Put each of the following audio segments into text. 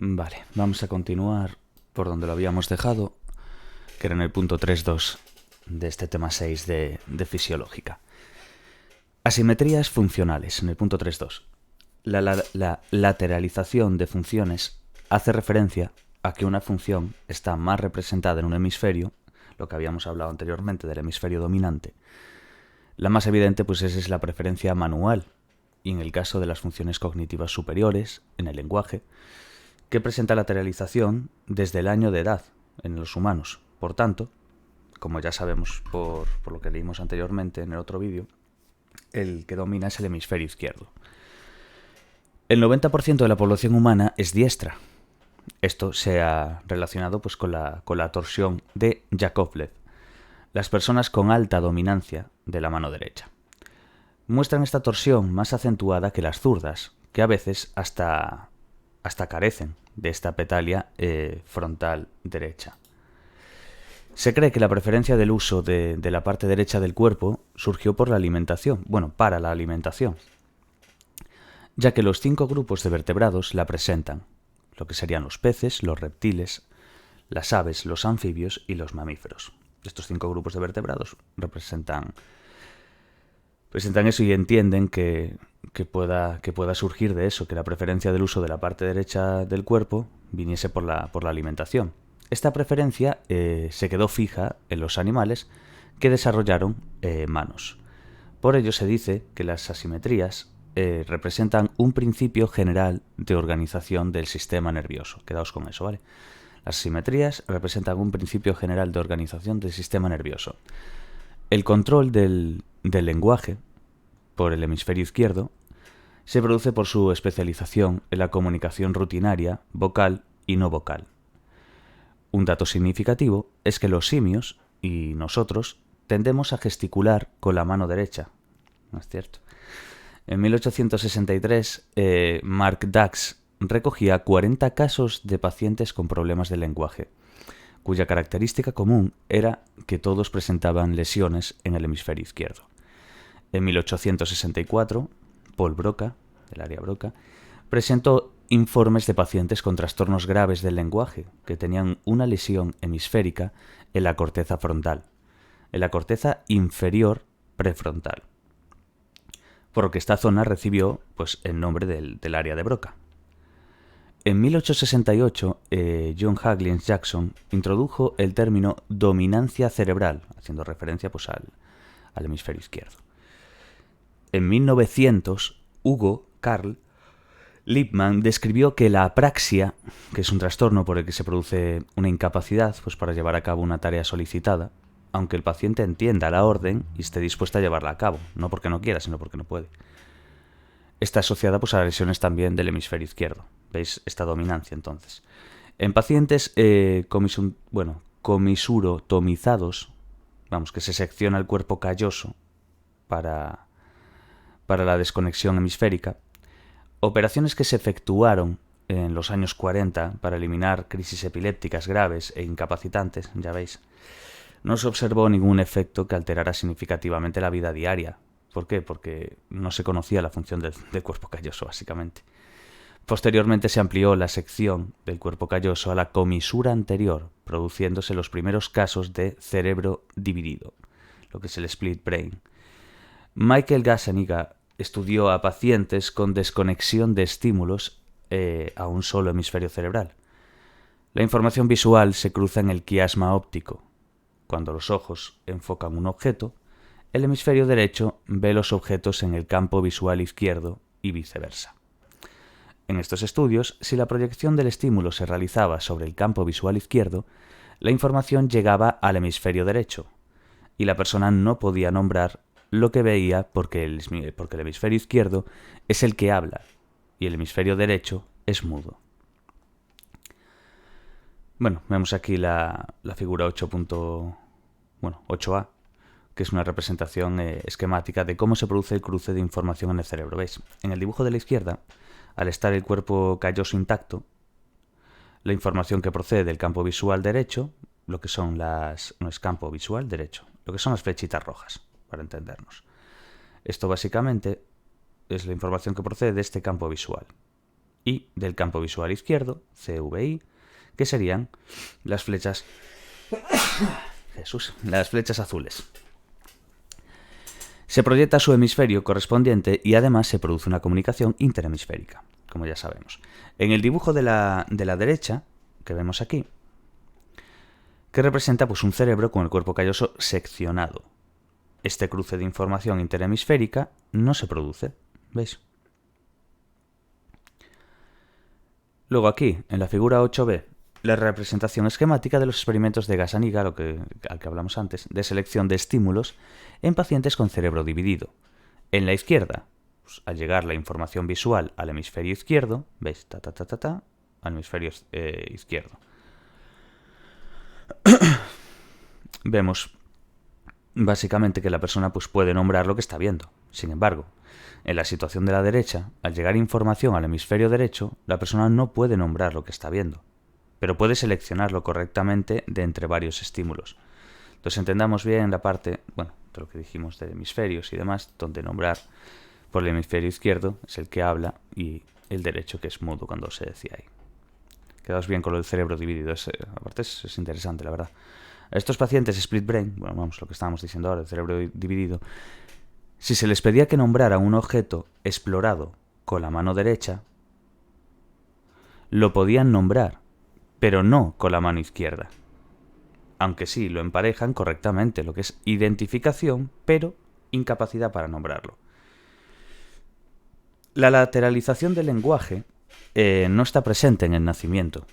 Vale, vamos a continuar por donde lo habíamos dejado, que era en el punto 3.2 de este tema 6 de fisiológica. Asimetrías funcionales, en el punto 3.2. La lateralización de funciones hace referencia a que una función está más representada en un hemisferio, lo que habíamos hablado anteriormente del hemisferio dominante. La más evidente pues es la preferencia manual, y en el caso de las funciones cognitivas superiores, en el lenguaje, que presenta lateralización desde el año de edad en los humanos. Por tanto, como ya sabemos por lo que leímos anteriormente en el otro vídeo, el que domina es el hemisferio izquierdo. El 90% de la población humana es diestra. Esto se ha relacionado pues, con la torsión de Yakovlev. Las personas con alta dominancia de la mano derecha muestran esta torsión más acentuada que las zurdas, que a veces hasta carecen de esta petalia frontal derecha. Se cree que la preferencia del uso de la parte derecha del cuerpo surgió por la alimentación, para la alimentación, ya que los 5 grupos de vertebrados la presentan, lo que serían los peces, los reptiles, las aves, los anfibios y los mamíferos. Estos 5 grupos de vertebrados presentan eso y entienden que pueda surgir de eso, que la preferencia del uso de la parte derecha del cuerpo viniese por la alimentación. Esta preferencia se quedó fija en los animales que desarrollaron manos. Por ello se dice que las asimetrías representan un principio general de organización del sistema nervioso. Quedaos con eso, ¿vale? Las asimetrías representan un principio general de organización del sistema nervioso. El control del lenguaje por el hemisferio izquierdo se produce por su especialización en la comunicación rutinaria, vocal y no vocal. Un dato significativo es que los simios y nosotros tendemos a gesticular con la mano derecha. ¿No es cierto? En 1863, Mark Dax recogía 40 casos de pacientes con problemas de lenguaje, cuya característica común era que todos presentaban lesiones en el hemisferio izquierdo. En 1864, Paul Broca, del área Broca, presentó informes de pacientes con trastornos graves del lenguaje que tenían una lesión hemisférica en la corteza frontal, en la corteza inferior prefrontal, por lo que esta zona recibió el nombre del área de Broca. En 1868, John Haglins Jackson introdujo el término dominancia cerebral, haciendo referencia al hemisferio izquierdo. En 1900, Hugo Carl Lippmann describió que la apraxia, que es un trastorno por el que se produce una incapacidad para llevar a cabo una tarea solicitada, aunque el paciente entienda la orden y esté dispuesto a llevarla a cabo, no porque no quiera, sino porque no puede. Está asociada a lesiones también del hemisferio izquierdo. ¿Veis esta dominancia entonces? En pacientes comisurotomizados, que se secciona el cuerpo calloso para la desconexión hemisférica, operaciones que se efectuaron en los años 40 para eliminar crisis epilépticas graves e incapacitantes, ya veis, no se observó ningún efecto que alterara significativamente la vida diaria. ¿Por qué? Porque no se conocía la función del cuerpo calloso, básicamente. Posteriormente se amplió la sección del cuerpo calloso a la comisura anterior, produciéndose los primeros casos de cerebro dividido, lo que es el split brain. Michael Gazzaniga estudió a pacientes con desconexión de estímulos a un solo hemisferio cerebral. La información visual se cruza en el quiasma óptico. Cuando los ojos enfocan un objeto, el hemisferio derecho ve los objetos en el campo visual izquierdo y viceversa. En estos estudios, si la proyección del estímulo se realizaba sobre el campo visual izquierdo, la información llegaba al hemisferio derecho, y la persona no podía nombrar lo que veía porque el hemisferio izquierdo es el que habla y el hemisferio derecho es mudo. Bueno, vemos aquí la figura 8A, que es una representación esquemática de cómo se produce el cruce de información en el cerebro. ¿Veis? En el dibujo de la izquierda, al estar el cuerpo calloso intacto, la información que procede del campo visual derecho, lo que son no es campo visual derecho, lo que son las flechitas rojas, para entendernos. Esto básicamente es la información que procede de este campo visual. y del campo visual izquierdo, CVI, que serían las flechas las flechas azules. Se proyecta su hemisferio correspondiente y además se produce una comunicación interhemisférica, como ya sabemos. En el dibujo de la derecha, que vemos aquí, que representa pues un cerebro con el cuerpo calloso seccionado. Este cruce de información interhemisférica no se produce, ¿veis? Luego aquí, en la figura 8b, la representación esquemática de los experimentos de Gazzaniga, al que hablamos antes, de selección de estímulos en pacientes con cerebro dividido. En la izquierda, pues, al llegar la información visual al hemisferio izquierdo, ¿veis? Al hemisferio izquierdo. Vemos básicamente que la persona pues, puede nombrar lo que está viendo. Sin embargo, en la situación de la derecha, al llegar información al hemisferio derecho, la persona no puede nombrar lo que está viendo, pero puede seleccionarlo correctamente de entre varios estímulos. Entonces entendamos bien la parte, bueno, de lo que dijimos de hemisferios y demás, donde nombrar por el hemisferio izquierdo es el que habla y el derecho que es mudo cuando se decía ahí. Quedaos bien con lo del cerebro dividido, aparte es interesante, la verdad. A estos pacientes split brain, bueno, vamos, lo que estábamos diciendo ahora, el cerebro dividido, si se les pedía que nombraran un objeto explorado con la mano derecha, lo podían nombrar, pero no con la mano izquierda. Aunque sí, lo emparejan correctamente, lo que es identificación, pero incapacidad para nombrarlo. La lateralización del lenguaje no está presente en el nacimiento,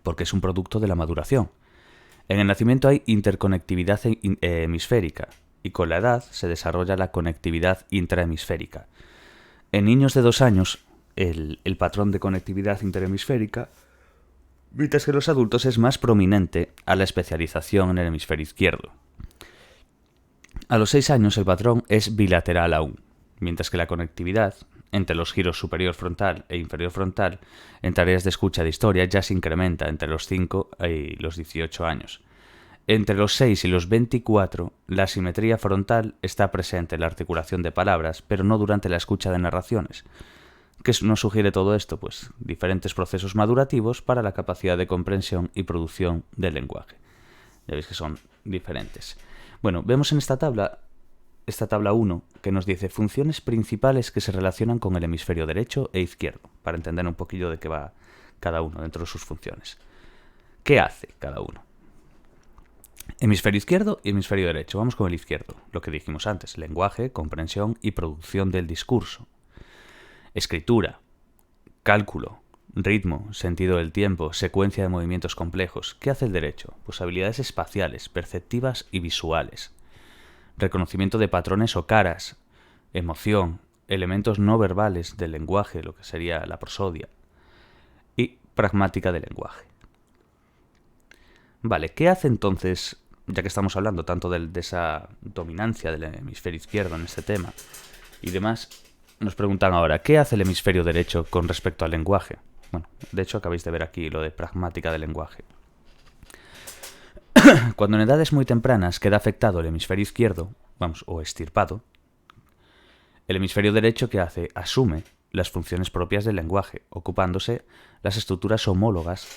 porque es un producto de la maduración. En el nacimiento hay interconectividad hemisférica, y con la edad se desarrolla la conectividad intrahemisférica. En niños de 2 años, el patrón de conectividad interhemisférica, mientras que en los adultos es más prominente a la especialización en el hemisferio izquierdo. A los 6 años el patrón es bilateral aún, mientras que la conectividad entre los giros superior frontal e inferior frontal en tareas de escucha de historia ya se incrementa entre los 5 y los 18 años. Entre los 6 y los 24, la simetría frontal está presente en la articulación de palabras, pero no durante la escucha de narraciones. ¿Qué nos sugiere todo esto? Pues diferentes procesos madurativos para la capacidad de comprensión y producción del lenguaje. Ya veis que son diferentes. Bueno, vemos en esta tabla 1, que nos dice funciones principales que se relacionan con el hemisferio derecho e izquierdo, para entender un poquillo de qué va cada uno dentro de sus funciones. ¿Qué hace cada uno? Hemisferio izquierdo y hemisferio derecho. Vamos con el izquierdo, lo que dijimos antes, lenguaje, comprensión y producción del discurso. Escritura, cálculo, ritmo, sentido del tiempo, secuencia de movimientos complejos. ¿Qué hace el derecho? Pues habilidades espaciales, perceptivas y visuales. Reconocimiento de patrones o caras, emoción, elementos no verbales del lenguaje, lo que sería la prosodia, y pragmática del lenguaje. Vale, ¿qué hace entonces, ya que estamos hablando tanto de esa dominancia del hemisferio izquierdo en este tema y demás, nos preguntan ahora, ¿qué hace el hemisferio derecho con respecto al lenguaje? Bueno, de hecho acabáis de ver aquí lo de pragmática del lenguaje. Cuando en edades muy tempranas queda afectado el hemisferio izquierdo, o extirpado, el hemisferio derecho, ¿qué hace? Asume las funciones propias del lenguaje, ocupándose las estructuras homólogas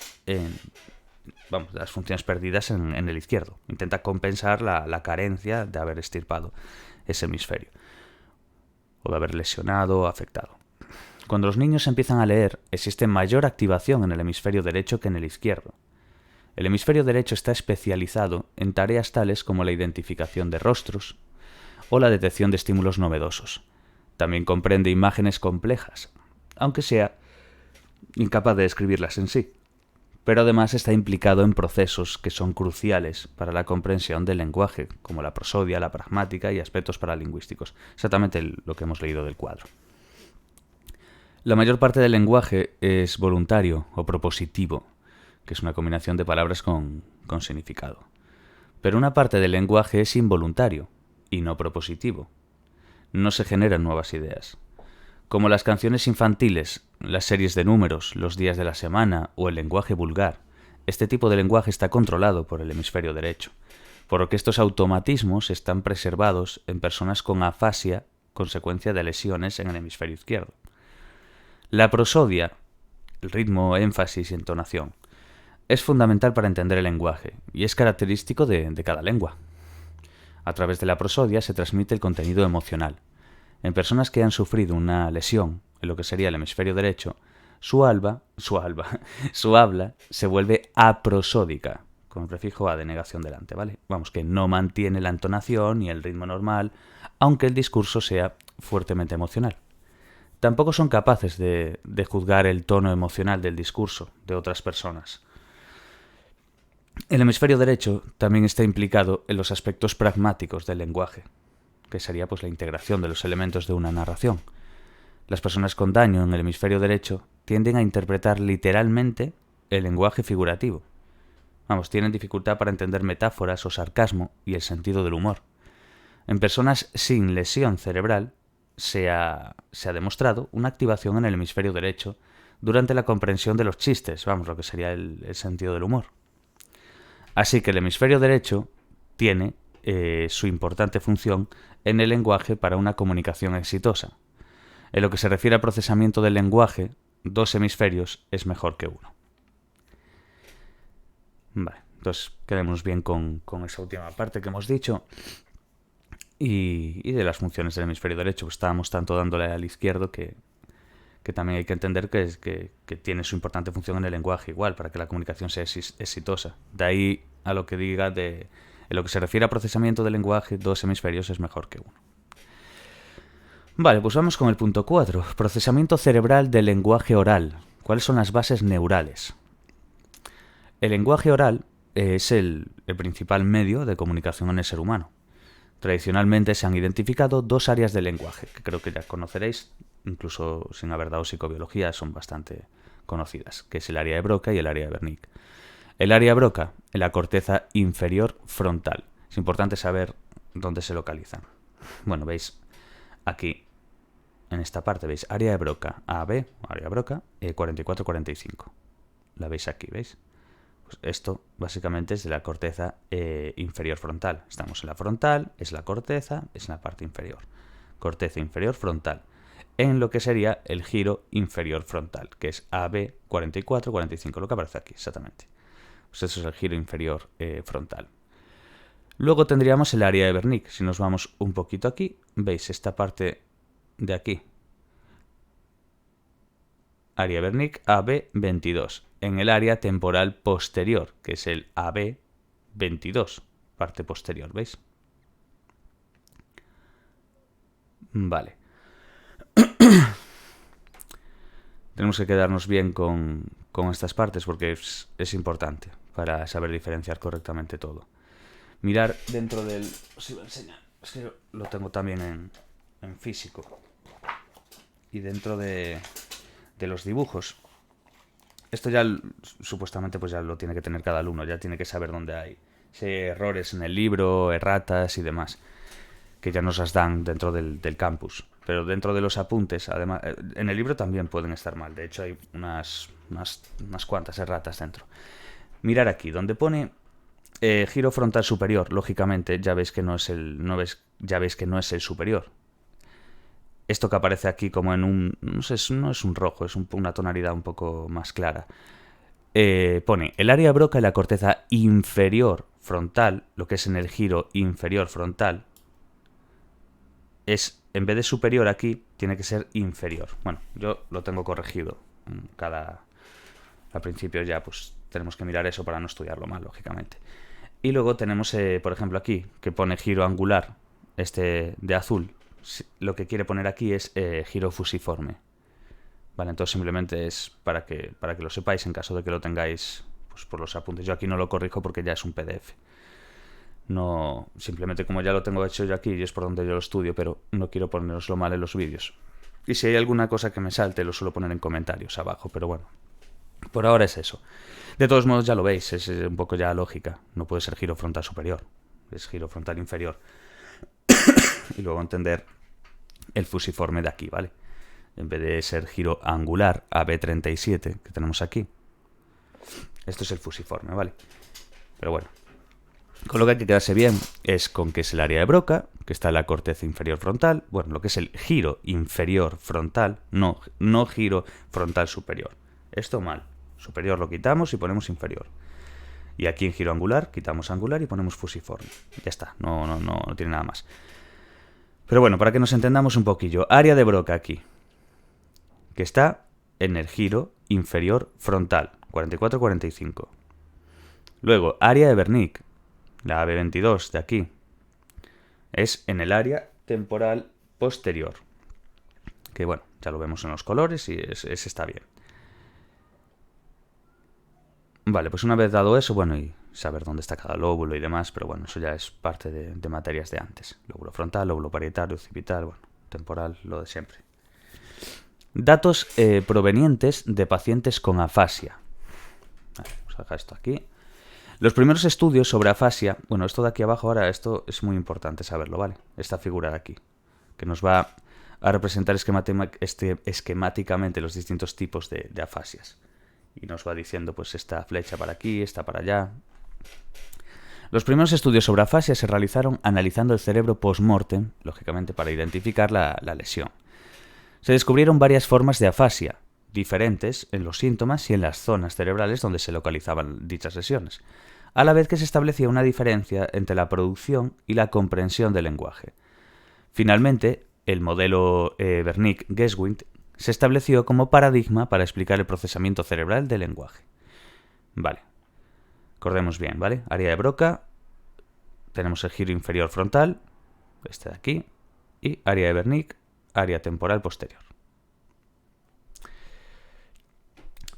las funciones perdidas en el izquierdo. Intenta compensar la carencia de haber extirpado ese hemisferio, o de haber lesionado o afectado. Cuando los niños empiezan a leer, existe mayor activación en el hemisferio derecho que en el izquierdo. El hemisferio derecho está especializado en tareas tales como la identificación de rostros o la detección de estímulos novedosos. También comprende imágenes complejas, aunque sea incapaz de describirlas en sí. Pero además está implicado en procesos que son cruciales para la comprensión del lenguaje, como la prosodia, la pragmática y aspectos paralingüísticos. Exactamente lo que hemos leído del cuadro. La mayor parte del lenguaje es voluntario o propositivo, que es una combinación de palabras con significado. Pero una parte del lenguaje es involuntario y no propositivo. No se generan nuevas ideas. Como las canciones infantiles, las series de números, los días de la semana o el lenguaje vulgar, este tipo de lenguaje está controlado por el hemisferio derecho, por lo que estos automatismos están preservados en personas con afasia, consecuencia de lesiones en el hemisferio izquierdo. La prosodia, el ritmo, énfasis y entonación, es fundamental para entender el lenguaje y es característico de cada lengua. A través de la prosodia se transmite el contenido emocional. En personas que han sufrido una lesión en lo que sería el hemisferio derecho, su habla se vuelve aprosódica, con prefijo a de negación delante, ¿vale? Vamos, que no mantiene la entonación ni el ritmo normal, aunque el discurso sea fuertemente emocional. Tampoco son capaces de juzgar el tono emocional del discurso de otras personas. El hemisferio derecho también está implicado en los aspectos pragmáticos del lenguaje, que sería pues la integración de los elementos de una narración. Las personas con daño en el hemisferio derecho tienden a interpretar literalmente el lenguaje figurativo. Vamos, tienen dificultad para entender metáforas o sarcasmo y el sentido del humor. En personas sin lesión cerebral se ha demostrado una activación en el hemisferio derecho durante la comprensión de los chistes, vamos, lo que sería el sentido del humor. Así que el hemisferio derecho tiene su importante función en el lenguaje para una comunicación exitosa. En lo que se refiere al procesamiento del lenguaje, 2 hemisferios es mejor que uno. Vale, entonces quedémonos bien con esa última parte que hemos dicho. Y de las funciones del hemisferio derecho, pues estábamos tanto dándole al izquierdo que también hay que entender que tiene su importante función en el lenguaje igual, para que la comunicación sea exitosa. De ahí a lo que diga en lo que se refiere a procesamiento del lenguaje, 2 hemisferios es mejor que uno. Vale, pues vamos con el punto 4. Procesamiento cerebral del lenguaje oral. ¿Cuáles son las bases neurales? El lenguaje oral es el principal medio de comunicación en el ser humano. Tradicionalmente se han identificado 2 áreas del lenguaje, que creo que ya conoceréis, incluso sin haber dado psicobiología, son bastante conocidas, que es el área de Broca y el área de Wernicke. El área de Broca en la corteza inferior frontal. Es importante saber dónde se localizan. Bueno, veis aquí, en esta parte, veis área de Broca, AB, área de Broca, 44-45. La veis aquí, ¿veis? Pues esto básicamente es de la corteza inferior frontal. Estamos en la frontal, es la corteza, es la parte inferior. Corteza inferior frontal. En lo que sería el giro inferior frontal, que es AB 44-45, lo que aparece aquí, exactamente. Pues eso es el giro inferior frontal. Luego tendríamos el área de Wernicke. Si nos vamos un poquito aquí, veis esta parte de aquí. Área de Wernicke, AB 22. En el área temporal posterior, que es el AB 22, parte posterior, ¿veis? Vale. Tenemos que quedarnos bien con estas partes porque es importante para saber diferenciar correctamente todo. Mirar dentro del... Os iba a enseñar. Es que lo tengo también en físico. Y dentro de los dibujos. Esto ya supuestamente pues ya lo tiene que tener cada alumno. Ya tiene que saber dónde hay errores en el libro, erratas y demás. Que ya nos las dan dentro del campus. Pero dentro de los apuntes, además, en el libro también pueden estar mal. De hecho hay unas cuantas erratas dentro. Mirar aquí, donde pone giro frontal superior, lógicamente ya veis que no es el superior. Esto que aparece aquí como en un... no es un rojo, es una tonalidad un poco más clara. Pone el área de Broca y la corteza inferior frontal, lo que es en el giro inferior frontal, es, en vez de superior aquí, tiene que ser inferior. Bueno, yo lo tengo corregido. Al principio ya pues tenemos que mirar eso para no estudiarlo mal, lógicamente. Y luego tenemos, por ejemplo, aquí, que pone giro angular, este de azul. Lo que quiere poner aquí es giro fusiforme. Vale, entonces simplemente es para que lo sepáis en caso de que lo tengáis pues, por los apuntes. Yo aquí no lo corrijo porque ya es un PDF. No, simplemente como ya lo tengo hecho yo aquí y es por donde yo lo estudio, pero no quiero poneroslo mal en los vídeos. Y si hay alguna cosa que me salte, lo suelo poner en comentarios abajo, pero bueno, por ahora es eso. De todos modos ya lo veis, es un poco ya lógica. No puede ser giro frontal superior, es giro frontal inferior. Y luego entender el fusiforme de aquí, ¿vale? En vez de ser giro angular AB37 que tenemos aquí, esto es el fusiforme, ¿vale? Pero bueno, Con lo que hay que quedarse bien es con que es el área de Broca, que está en la corteza inferior frontal, bueno, lo que es el giro inferior frontal, no giro frontal superior. Esto mal. Superior lo quitamos y ponemos inferior. Y aquí en giro angular, quitamos angular y ponemos fusiforme. Ya está, no tiene nada más. Pero bueno, para que nos entendamos un poquillo, área de Broca aquí, que está en el giro inferior frontal, 44-45. Luego, área de Wernicke, la AB22 de aquí, es en el área temporal posterior. Que bueno, ya lo vemos en los colores y ese está bien. Vale, pues una vez dado eso, bueno, y saber dónde está cada lóbulo y demás, pero bueno, eso ya es parte de materias de antes. Lóbulo frontal, lóbulo parietal, occipital, bueno, temporal, lo de siempre. Datos provenientes de pacientes con afasia. Vale, vamos a dejar esto aquí. Los primeros estudios sobre afasia, bueno, esto de aquí abajo ahora, esto es muy importante saberlo, ¿vale? Esta figura de aquí, que nos va a representar esquemáticamente los distintos tipos de afasias. Y nos va diciendo, pues, esta flecha para aquí, esta para allá. Los primeros estudios sobre afasia se realizaron analizando el cerebro post-mortem, lógicamente para identificar la lesión. Se descubrieron varias formas de afasia, diferentes en los síntomas y en las zonas cerebrales donde se localizaban dichas lesiones, a la vez que se establecía una diferencia entre la producción y la comprensión del lenguaje. Finalmente, el modelo Wernicke-Geswind se estableció como paradigma para explicar el procesamiento cerebral del lenguaje. Vale, recordemos bien, ¿vale? Área de Broca, tenemos el giro inferior frontal, este de aquí, y área de Wernicke, área temporal posterior.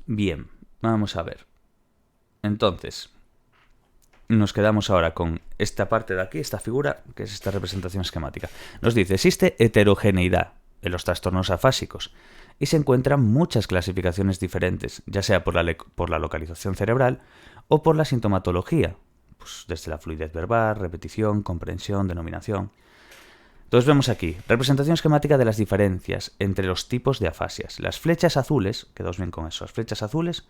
Bien, vamos a ver. Entonces, nos quedamos ahora con esta parte de aquí, esta figura, que es esta representación esquemática. Nos dice, existe heterogeneidad en los trastornos afásicos y se encuentran muchas clasificaciones diferentes, ya sea por la localización cerebral o por la sintomatología, pues desde la fluidez verbal, repetición, comprensión, denominación. Entonces vemos aquí, representación esquemática de las diferencias entre los tipos de afasias. Las flechas azules, quedaos bien con eso, las flechas azules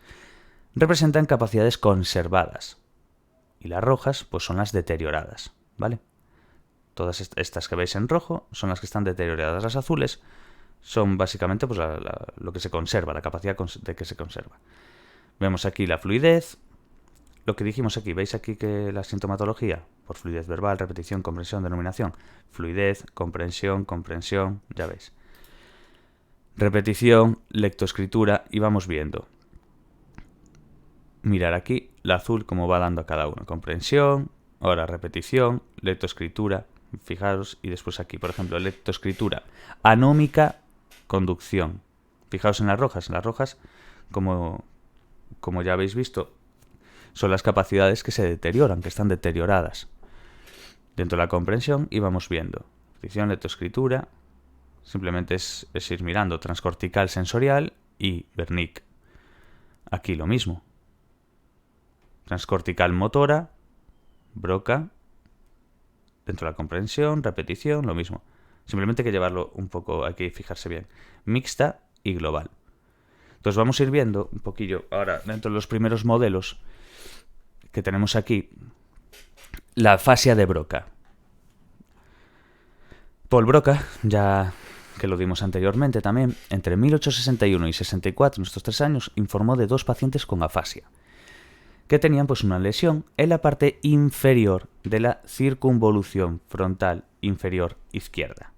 representan capacidades conservadas y las rojas pues son las deterioradas, ¿vale? Todas estas que veis en rojo son las que están deterioradas. Las azules son básicamente pues, lo que se conserva, la capacidad de que se conserva. Vemos aquí la fluidez, lo que dijimos aquí. ¿Veis aquí que la sintomatología? Por fluidez verbal, repetición, comprensión, denominación. Fluidez, comprensión, ya veis. Repetición, lectoescritura y vamos viendo. Mirar aquí, la azul cómo va dando a cada uno. Comprensión, ahora repetición, lectoescritura. Fijaros, y después aquí, por ejemplo, lectoescritura, anómica, conducción. Fijaos en las rojas, como ya habéis visto, son las capacidades que se deterioran, que están deterioradas. Dentro de la comprensión y vamos viendo. Repetición, lectoescritura, simplemente es ir mirando. Transcortical sensorial y Wernicke. Aquí lo mismo. Transcortical motora, Broca. Dentro de la comprensión, repetición, lo mismo. Simplemente hay que llevarlo un poco, hay que fijarse bien. Mixta y global. Entonces vamos a ir viendo un poquillo ahora, dentro de los primeros modelos que tenemos aquí, la afasia de Broca. Paul Broca, ya que lo dimos anteriormente también, entre 1861 y 64, en estos 3 años, informó de 2 pacientes con afasia, que tenían pues una lesión en la parte inferior de la circunvolución frontal inferior izquierda.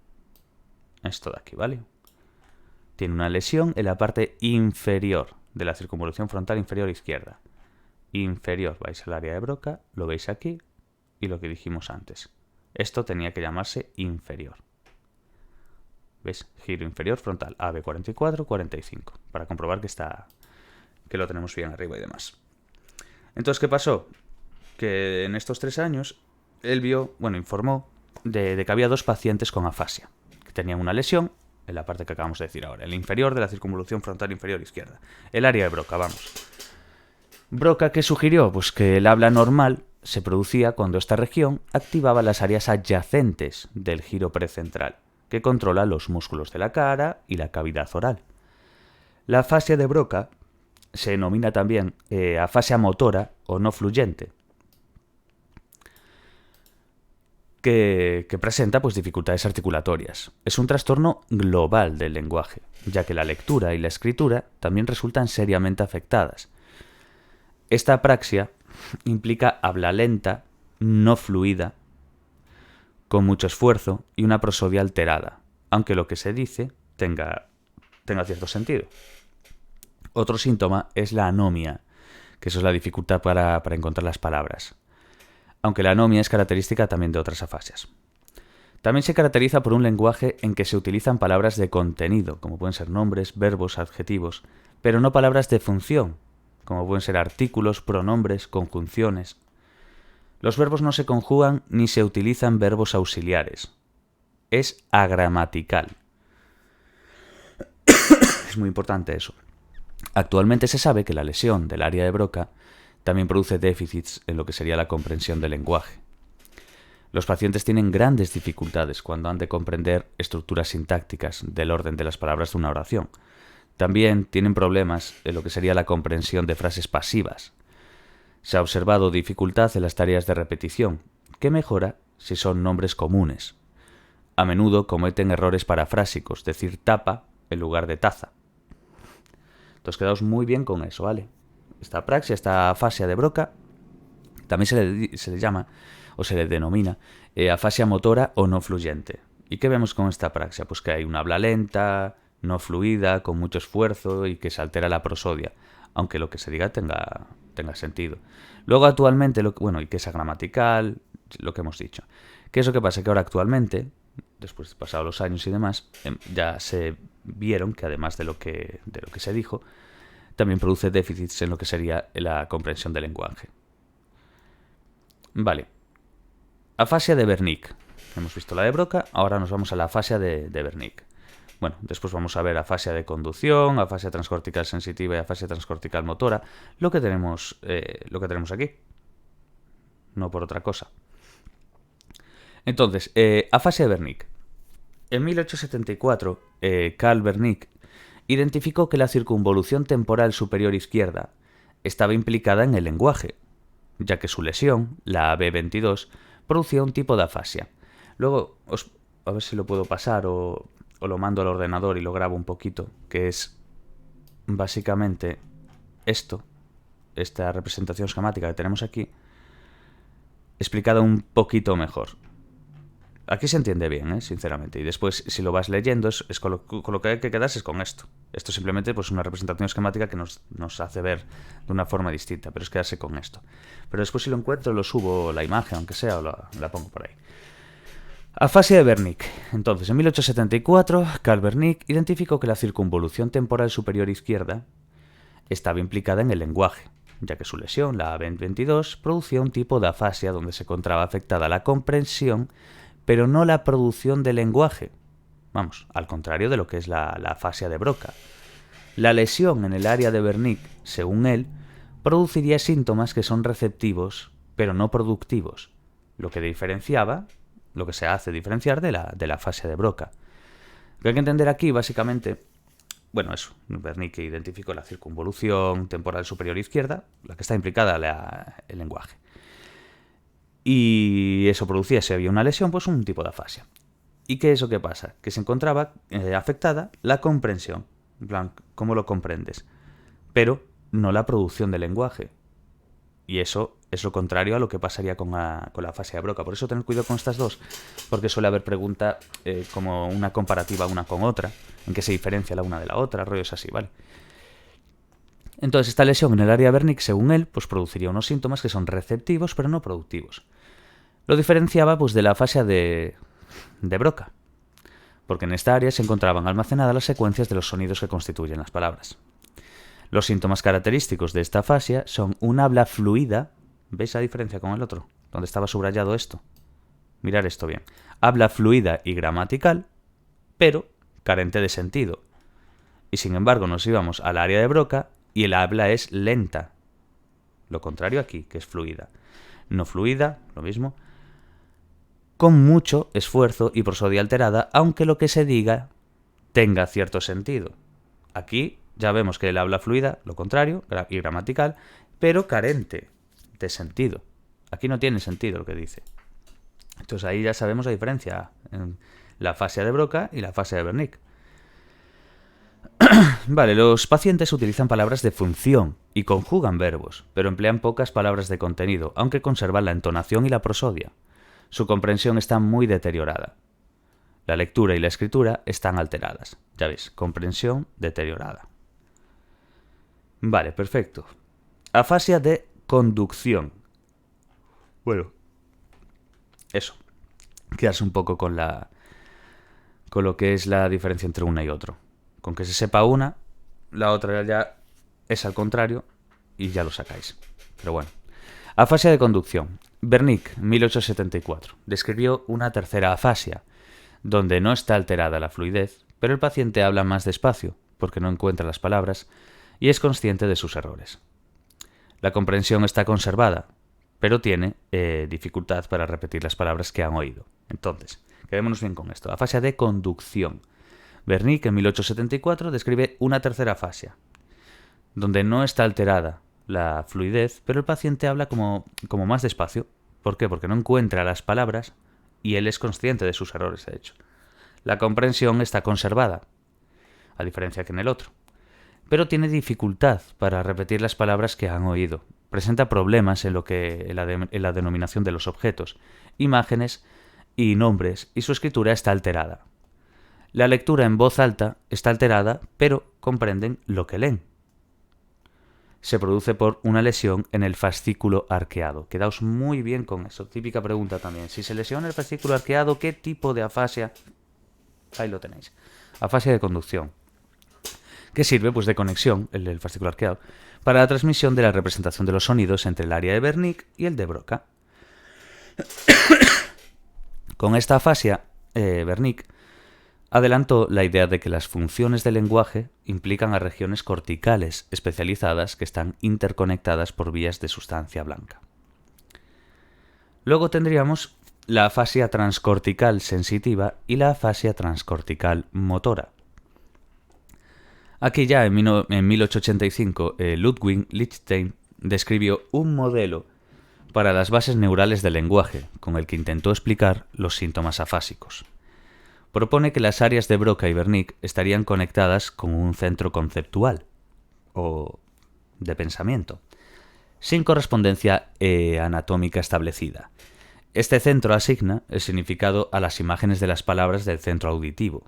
Esto de aquí, ¿vale? Tiene una lesión en la parte inferior de la circunvolución frontal inferior izquierda. Inferior, vais al área de Broca, lo veis aquí, y lo que dijimos antes. Esto tenía que llamarse inferior. ¿Ves? Giro inferior frontal, AB44-45, para comprobar que lo tenemos bien arriba y demás. Entonces, ¿qué pasó? Que en estos 3 años, él informó de que había 2 pacientes con afasia, que tenían una lesión en la parte que acabamos de decir ahora, el inferior de la circunvolución frontal inferior izquierda. El área de Broca, vamos. Broca, ¿qué sugirió? Pues que el habla normal se producía cuando esta región activaba las áreas adyacentes del giro precentral, que controla los músculos de la cara y la cavidad oral. La afasia de Broca se denomina también afasia motora o no fluyente. que presenta pues dificultades articulatorias. Es un trastorno global del lenguaje, ya que la lectura y la escritura también resultan seriamente afectadas. Esta apraxia implica habla lenta, no fluida, con mucho esfuerzo y una prosodia alterada, aunque lo que se dice tenga cierto sentido. Otro síntoma es la anomia, que eso es la dificultad para encontrar las palabras, aunque la anomia es característica también de otras afasias. También se caracteriza por un lenguaje en que se utilizan palabras de contenido, como pueden ser nombres, verbos, adjetivos, pero no palabras de función, como pueden ser artículos, pronombres, conjunciones. Los verbos no se conjugan ni se utilizan verbos auxiliares. Es agramatical. Es muy importante eso. Actualmente se sabe que la lesión del área de Broca también produce déficits en lo que sería la comprensión del lenguaje. Los pacientes tienen grandes dificultades cuando han de comprender estructuras sintácticas del orden de las palabras de una oración. También tienen problemas en lo que sería la comprensión de frases pasivas. Se ha observado dificultad en las tareas de repetición, que mejora si son nombres comunes. A menudo cometen errores parafrásicos, decir tapa en lugar de taza. Entonces quedaos muy bien con eso, ¿vale? Esta apraxia, esta afasia de Broca, también se le llama o se le denomina afasia motora o no fluyente. ¿Y qué vemos con esta apraxia? Pues que hay una habla lenta, no fluida, con mucho esfuerzo y que se altera la prosodia, aunque lo que se diga tenga sentido. Luego actualmente, y que es agramatical, lo que hemos dicho. ¿Qué es lo que pasa? Que ahora actualmente, después de pasados los años y demás, ya se vieron que además de lo que se dijo, también produce déficits en lo que sería la comprensión del lenguaje. Vale. Afasia de Wernicke. Hemos visto la de Broca, ahora nos vamos a la afasia de Wernicke. Bueno, después vamos a ver afasia de conducción, afasia transcortical sensitiva y afasia transcortical motora, lo que tenemos aquí, no por otra cosa. Entonces, afasia de Wernicke. En 1874, Carl Wernicke identificó que la circunvolución temporal superior izquierda estaba implicada en el lenguaje, ya que su lesión, la AB22, producía un tipo de afasia. Luego, a ver si lo puedo pasar o lo mando al ordenador y lo grabo un poquito, que es básicamente esta representación esquemática que tenemos aquí, explicada un poquito mejor. Aquí se entiende bien, sinceramente. Y después, si lo vas leyendo, es con lo que hay que quedarse es con esto. Esto simplemente pues una representación esquemática que nos hace ver de una forma distinta, pero es quedarse con esto. Pero después, si lo encuentro, lo subo la imagen, aunque sea, o la pongo por ahí. Afasia de Wernicke. Entonces, en 1874, Carl Wernicke identificó que la circunvolución temporal superior izquierda estaba implicada en el lenguaje, ya que su lesión, la AB22, producía un tipo de afasia donde se encontraba afectada la comprensión, pero no la producción del lenguaje. Vamos, al contrario de lo que es la afasia de Broca. La lesión en el área de Wernicke, según él, produciría síntomas que son receptivos, pero no productivos, lo que se hace diferenciar de la afasia de Broca. Lo que hay que entender aquí, básicamente, Wernicke identificó la circunvolución temporal superior izquierda, la que está implicada el lenguaje. Y eso producía, si había una lesión, pues un tipo de afasia. ¿Y qué es lo que pasa? Que se encontraba afectada la comprensión. En plan, ¿cómo lo comprendes? Pero no la producción del lenguaje. Y eso es lo contrario a lo que pasaría con la afasia de Broca. Por eso tener cuidado con estas dos, porque suele haber pregunta como una comparativa una con otra, en qué se diferencia la una de la otra, rollos así, ¿vale? Entonces, esta lesión en el área de Wernicke, según él, pues produciría unos síntomas que son receptivos, pero no productivos. Lo diferenciaba pues de la afasia de Broca, porque en esta área se encontraban almacenadas las secuencias de los sonidos que constituyen las palabras. Los síntomas característicos de esta afasia son un habla fluida. ¿Veis la diferencia con el otro? Donde estaba subrayado esto. Mirad esto bien. Habla fluida y gramatical, pero carente de sentido. Y sin embargo nos íbamos al área de Broca y el habla es lenta. Lo contrario aquí, que es fluida. No fluida, lo mismo, con mucho esfuerzo y prosodia alterada, aunque lo que se diga tenga cierto sentido. Aquí ya vemos que el habla fluida, lo contrario, y gramatical, pero carente de sentido. Aquí no tiene sentido lo que dice. Entonces ahí ya sabemos la diferencia en la afasia de Broca y la afasia de Wernicke. Vale, los pacientes utilizan palabras de función y conjugan verbos, pero emplean pocas palabras de contenido, aunque conservan la entonación y la prosodia. Su comprensión está muy deteriorada. La lectura y la escritura están alteradas. Ya veis, comprensión deteriorada. Vale, perfecto. Afasia de conducción. Bueno, eso. Quedarse un poco con lo que es la diferencia entre una y otro. Con que se sepa una, la otra ya es al contrario y ya lo sacáis. Pero bueno. Afasia de conducción. Wernicke, 1874, describió una tercera afasia, donde no está alterada la fluidez, pero el paciente habla más despacio, porque no encuentra las palabras, y es consciente de sus errores. La comprensión está conservada, pero tiene dificultad para repetir las palabras que han oído. Entonces, quedémonos bien con esto. Afasia de conducción. Wernicke, en 1874, describe una tercera afasia, donde no está alterada la fluidez, pero el paciente habla como más despacio. ¿Por qué? Porque no encuentra las palabras y él es consciente de sus errores, de hecho. La comprensión está conservada, a diferencia que en el otro, pero tiene dificultad para repetir las palabras que han oído. Presenta problemas en la denominación de los objetos, imágenes y nombres, y su escritura está alterada. La lectura en voz alta está alterada, pero comprenden lo que leen. Se produce por una lesión en el fascículo arqueado. Quedaos muy bien con eso. Típica pregunta también. Si se lesiona el fascículo arqueado, ¿qué tipo de afasia? Ahí lo tenéis. Afasia de conducción. Que sirve pues de conexión, el fascículo arqueado, para la transmisión de la representación de los sonidos entre el área de Wernicke y el de Broca. Con esta afasia, Wernicke adelantó la idea de que las funciones del lenguaje implican a regiones corticales especializadas que están interconectadas por vías de sustancia blanca. Luego tendríamos la afasia transcortical sensitiva y la afasia transcortical motora. Aquí ya en 1885 Ludwig Lichtenstein describió un modelo para las bases neurales del lenguaje con el que intentó explicar los síntomas afásicos. Propone que las áreas de Broca y Wernicke estarían conectadas con un centro conceptual o de pensamiento, sin correspondencia anatómica establecida. Este centro asigna el significado a las imágenes de las palabras del centro auditivo.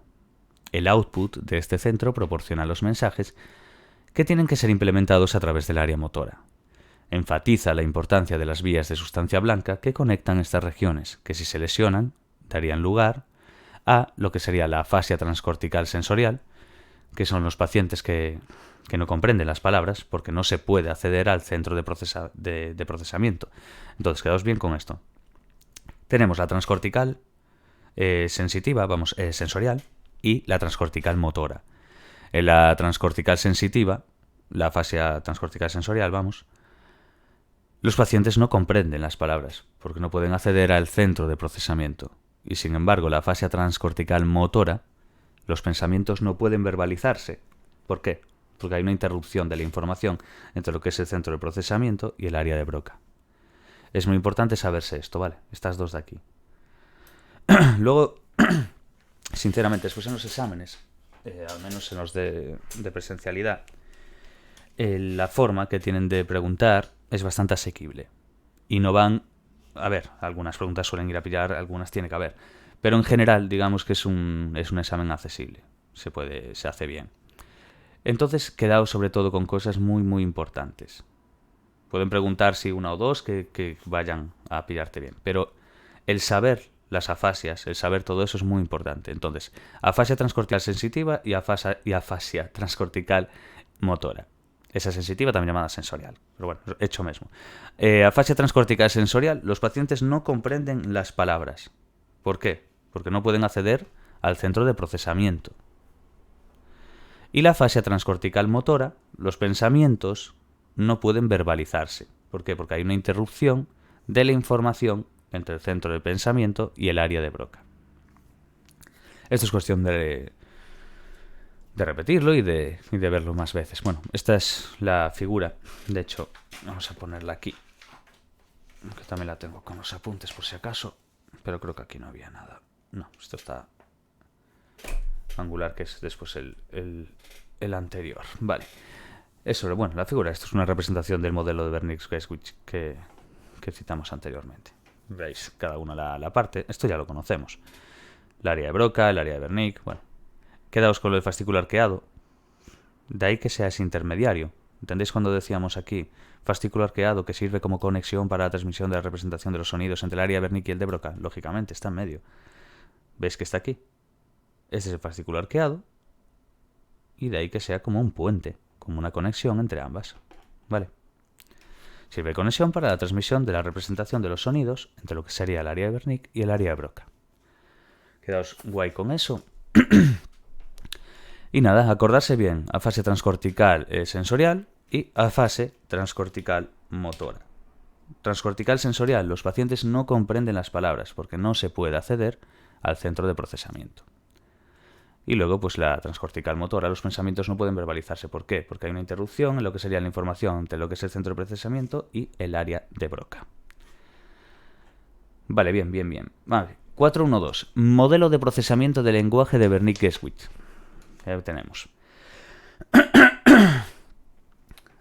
El output de este centro proporciona los mensajes que tienen que ser implementados a través del área motora. Enfatiza la importancia de las vías de sustancia blanca que conectan estas regiones, que si se lesionan, darían lugar a lo que sería la afasia transcortical sensorial, que son los pacientes que no comprenden las palabras porque no se puede acceder al centro de procesamiento. Entonces, quedaos bien con esto. Tenemos la transcortical sensitiva, sensorial, y la transcortical motora. En la transcortical sensitiva, la afasia transcortical sensorial, los pacientes no comprenden las palabras porque no pueden acceder al centro de procesamiento. Y sin embargo, la afasia transcortical motora, los pensamientos no pueden verbalizarse. ¿Por qué? Porque hay una interrupción de la información entre lo que es el centro de procesamiento y el área de Broca. Es muy importante saberse esto, ¿vale? Estas dos de aquí. Luego, sinceramente, después en los exámenes, al menos en los de presencialidad, la forma que tienen de preguntar es bastante asequible. Y no van... A ver, algunas preguntas suelen ir a pillar, algunas tiene que haber. Pero en general, digamos que es un examen accesible. Se hace bien. Entonces, quedaos sobre todo con cosas muy, muy importantes. Pueden preguntar si una o dos que vayan a pillarte bien. Pero el saber las afasias, el saber todo eso es muy importante. Entonces, afasia transcortical sensitiva y afasia transcortical motora. Esa sensitiva también llamada sensorial. Pero bueno, hecho mismo. Afasia transcortical sensorial, los pacientes no comprenden las palabras. ¿Por qué? Porque no pueden acceder al centro de procesamiento. Y la afasia transcortical motora, los pensamientos no pueden verbalizarse. ¿Por qué? Porque hay una interrupción de la información entre el centro de pensamiento y el área de Broca. Esto es cuestión de repetirlo y de verlo más veces. Bueno, esta es la figura. De hecho, vamos a ponerla aquí, que también la tengo con los apuntes por si acaso. Pero creo que aquí no había nada. No, esto está angular, que es después el anterior. Vale. Eso, bueno, la figura, esto es una representación del modelo de Wernicke-Gueschwitz que citamos anteriormente. Veis cada una la parte. Esto ya lo conocemos. El área de Broca, el área de Wernicke. Bueno, quedaos con lo del fascículo arqueado. De ahí que sea ese intermediario. ¿Entendéis cuando decíamos aquí fascículo arqueado que sirve como conexión para la transmisión de la representación de los sonidos entre el área de Wernicke y el de Broca? Lógicamente, está en medio. ¿Veis que está aquí? Este es el fascículo arqueado. Y de ahí que sea como un puente, como una conexión entre ambas. ¿Vale? Sirve de conexión para la transmisión de la representación de los sonidos entre lo que sería el área de Wernicke y el área de Broca. Quedaos guay con eso. Y nada, acordarse bien, afasia transcortical sensorial y afasia transcortical motora. Transcortical sensorial, los pacientes no comprenden las palabras porque no se puede acceder al centro de procesamiento. Y luego, pues la transcortical motora, los pensamientos no pueden verbalizarse. ¿Por qué? Porque hay una interrupción en lo que sería la información entre lo que es el centro de procesamiento y el área de Broca. Vale, bien. Vale, 4.1.2. Modelo de procesamiento de lenguaje de Wernicke-Gueschwitz. Ya lo tenemos.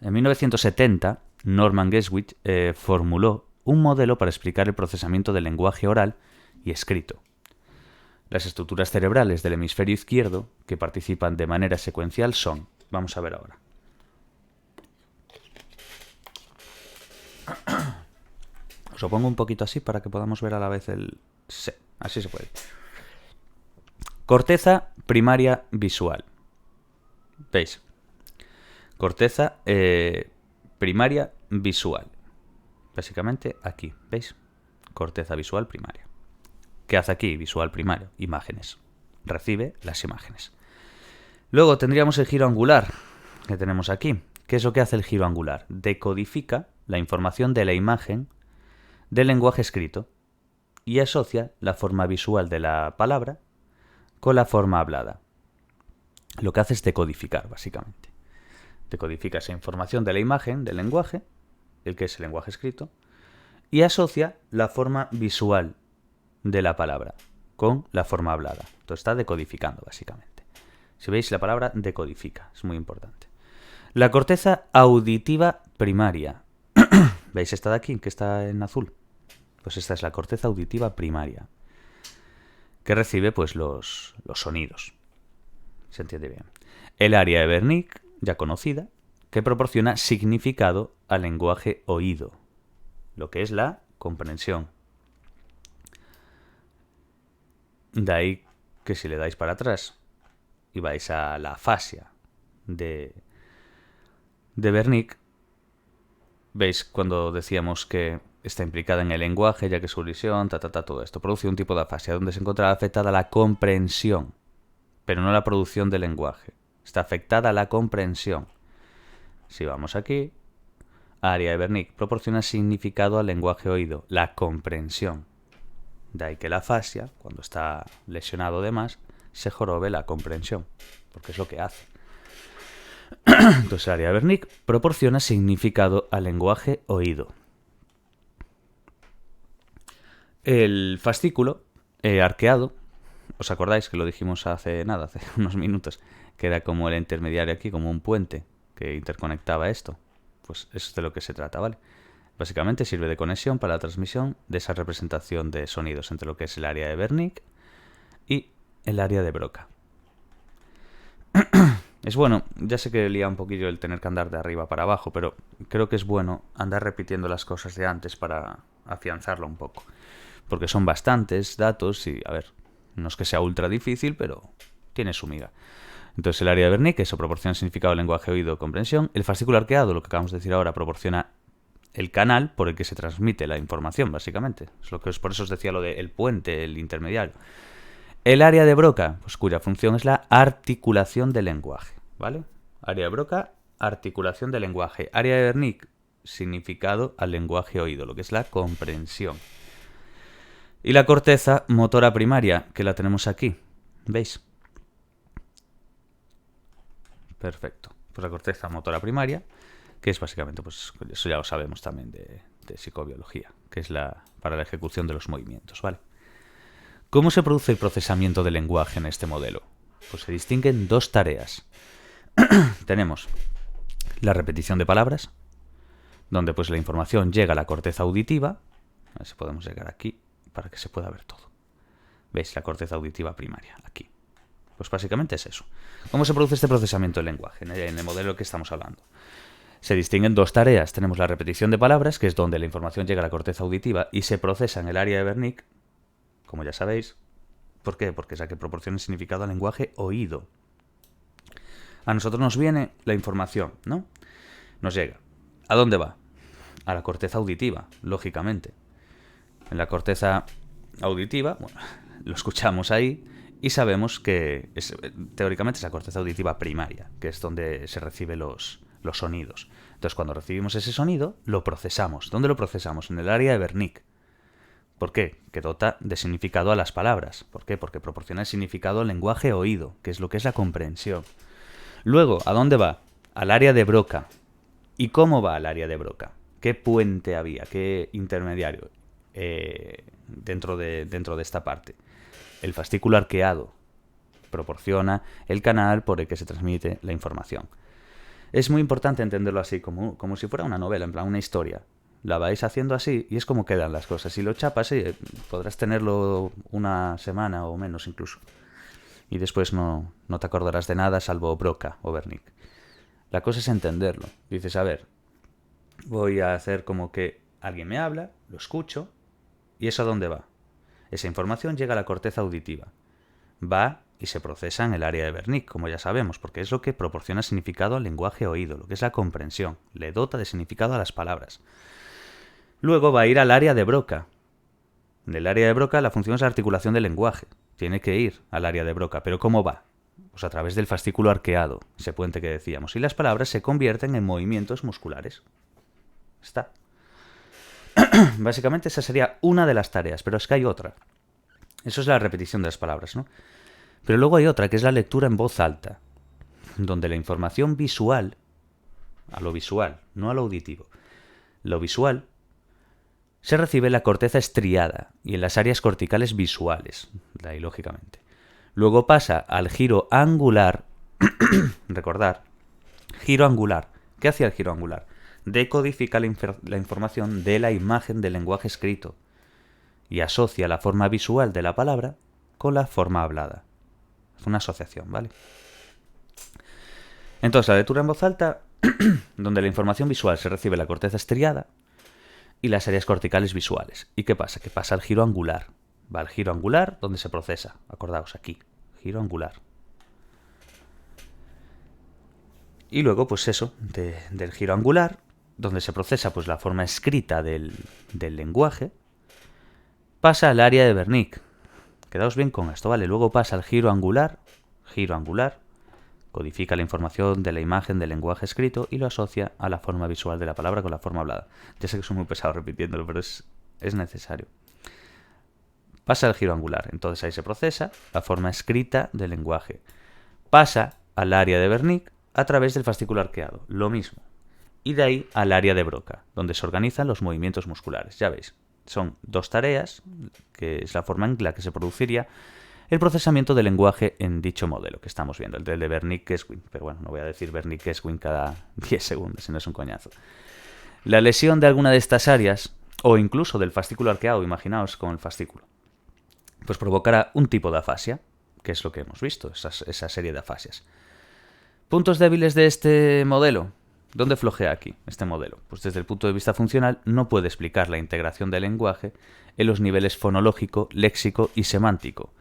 En 1970, Norman Gueschwitz formuló un modelo para explicar el procesamiento del lenguaje oral y escrito. Las estructuras cerebrales del hemisferio izquierdo que participan de manera secuencial son... Vamos a ver ahora. Os lo pongo un poquito así para que podamos ver a la vez el... Sí, así se puede. Corteza primaria visual. ¿Veis? Corteza primaria visual. Básicamente aquí, ¿veis? Corteza visual primaria. ¿Qué hace aquí? Visual primario. Imágenes. Recibe las imágenes. Luego tendríamos el giro angular que tenemos aquí. ¿Qué es lo que hace el giro angular? Decodifica la información de la imagen del lenguaje escrito y asocia la forma visual de la palabra con la forma hablada. Lo que hace es decodificar, básicamente. Decodifica esa información de la imagen del lenguaje, el que es el lenguaje escrito, y asocia la forma visual de la palabra con la forma hablada. Entonces está decodificando, básicamente. Si veis, la palabra decodifica, es muy importante. La corteza auditiva primaria. ¿Veis esta de aquí, que está en azul? Pues esta es la corteza auditiva primaria, que recibe pues los sonidos. ¿Se entiende bien? El área de Wernicke, ya conocida, que proporciona significado al lenguaje oído, lo que es la comprensión. De ahí que si le dais para atrás y vais a la afasia de Wernicke, veis cuando decíamos que está implicada en el lenguaje, ya que su lesión, todo esto, produce un tipo de afasia donde se encontrará afectada la comprensión, pero no la producción del lenguaje. Está afectada la comprensión. Si vamos aquí, área de Wernicke proporciona significado al lenguaje oído, la comprensión. De ahí que la afasia, cuando está lesionado de más, se jorobe la comprensión, porque es lo que hace. Entonces, el área de Wernicke proporciona significado al lenguaje oído. El fascículo arqueado, ¿os acordáis que lo dijimos hace unos minutos? Que era como el intermediario aquí, como un puente que interconectaba esto. Pues eso es de lo que se trata, ¿vale? Básicamente sirve de conexión para la transmisión de esa representación de sonidos entre lo que es el área de Wernicke y el área de Broca. Es bueno, ya sé que lía un poquillo el tener que andar de arriba para abajo, pero creo que es bueno andar repitiendo las cosas de antes para afianzarlo un poco. Porque son bastantes datos y, a ver, no es que sea ultra difícil, pero tiene su miga. Entonces el área de Wernicke, eso proporciona significado al lenguaje oído comprensión. El fascículo arqueado, lo que acabamos de decir ahora, proporciona el canal por el que se transmite la información, básicamente. Es lo que por eso os decía lo del puente, el intermediario. El área de Broca, pues cuya función es la articulación del lenguaje, ¿vale? Área de Broca, articulación del lenguaje. Área de Wernicke, significado al lenguaje oído, lo que es la comprensión. Y la corteza motora primaria, que la tenemos aquí, ¿veis? Perfecto. Pues la corteza motora primaria, que es básicamente, pues eso ya lo sabemos también de psicobiología, que es para la ejecución de los movimientos, ¿vale? ¿Cómo se produce el procesamiento del lenguaje en este modelo? Pues se distinguen dos tareas. Tenemos la repetición de palabras, donde pues la información llega a la corteza auditiva. A ver si podemos llegar aquí para que se pueda ver todo. ¿Veis? La corteza auditiva primaria, aquí. Pues básicamente es eso. ¿Cómo se produce este procesamiento del lenguaje en el modelo que estamos hablando? Se distinguen dos tareas. Tenemos la repetición de palabras, que es donde la información llega a la corteza auditiva y se procesa en el área de Wernicke, como ya sabéis. ¿Por qué? Porque es la que proporciona significado al lenguaje oído. A nosotros nos viene la información, ¿no? Nos llega. ¿A dónde va? A la corteza auditiva, lógicamente. En la corteza auditiva, bueno, lo escuchamos ahí y sabemos que teóricamente es la corteza auditiva primaria, que es donde se reciben los sonidos. Entonces, cuando recibimos ese sonido, lo procesamos. ¿Dónde lo procesamos? En el área de Wernicke. ¿Por qué? Que dota de significado a las palabras. ¿Por qué? Porque proporciona el significado al lenguaje oído, que es lo que es la comprensión. Luego, ¿a dónde va? Al área de Broca. ¿Y cómo va al área de Broca? ¿Qué puente había? ¿Qué intermediario dentro de esta parte? El fascículo arqueado proporciona el canal por el que se transmite la información. Es muy importante entenderlo así, como si fuera una novela, en plan una historia. La vais haciendo así y es como quedan las cosas. Si lo chapas, podrás tenerlo una semana o menos incluso. Y después no te acordarás de nada salvo Broca o Wernicke. La cosa es entenderlo. Dices, a ver, voy a hacer como que alguien me habla, lo escucho, ¿y eso a dónde va? Esa información llega a la corteza auditiva. Va y se procesa en el área de Wernicke, como ya sabemos, porque es lo que proporciona significado al lenguaje oído, lo que es la comprensión, le dota de significado a las palabras. Luego va a ir al área de Broca. En el área de Broca la función es la articulación del lenguaje. Tiene que ir al área de Broca, pero ¿cómo va? Pues a través del fascículo arqueado, ese puente que decíamos, y las palabras se convierten en movimientos musculares. Está. Básicamente esa sería una de las tareas, pero es que hay otra. Eso es la repetición de las palabras, ¿no? Pero luego hay otra, que es la lectura en voz alta, donde la información visual, a lo visual, no a lo auditivo, lo visual, se recibe en la corteza estriada y en las áreas corticales visuales, de ahí lógicamente. Luego pasa al giro angular, recordar, giro angular. ¿Qué hacía el giro angular? Decodifica la información de la imagen del lenguaje escrito y asocia la forma visual de la palabra con la forma hablada. Es una asociación, ¿vale? Entonces, la lectura en voz alta, donde la información visual se recibe en la corteza estriada y las áreas corticales visuales. ¿Y qué pasa? Que pasa al giro angular. Va al giro angular donde se procesa. Acordaos, aquí. Giro angular. Y luego, pues eso, del giro angular, donde se procesa pues la forma escrita del lenguaje, pasa al área de Wernicke. Quedaos bien con esto, ¿vale? Luego pasa al giro angular, codifica la información de la imagen del lenguaje escrito y lo asocia a la forma visual de la palabra con la forma hablada. Ya sé que soy muy pesado repitiéndolo, pero es necesario. Pasa al giro angular, entonces ahí se procesa la forma escrita del lenguaje. Pasa al área de Wernicke a través del fascículo arqueado, lo mismo. Y de ahí al área de Broca, donde se organizan los movimientos musculares. Ya veis, son dos tareas, que es la forma en la que se produciría el procesamiento del lenguaje en dicho modelo que estamos viendo, el de Wernicke-Keswin. Pero bueno, no voy a decir Wernicke-Keswin cada 10 segundos, si no es un coñazo. La lesión de alguna de estas áreas, o incluso del fascículo arqueado, imaginaos con el fascículo, pues provocará un tipo de afasia, que es lo que hemos visto, esa serie de afasias. ¿Puntos débiles de este modelo? ¿Dónde flojea aquí este modelo? Pues desde el punto de vista funcional no puede explicar la integración del lenguaje en los niveles fonológico, léxico y semántico,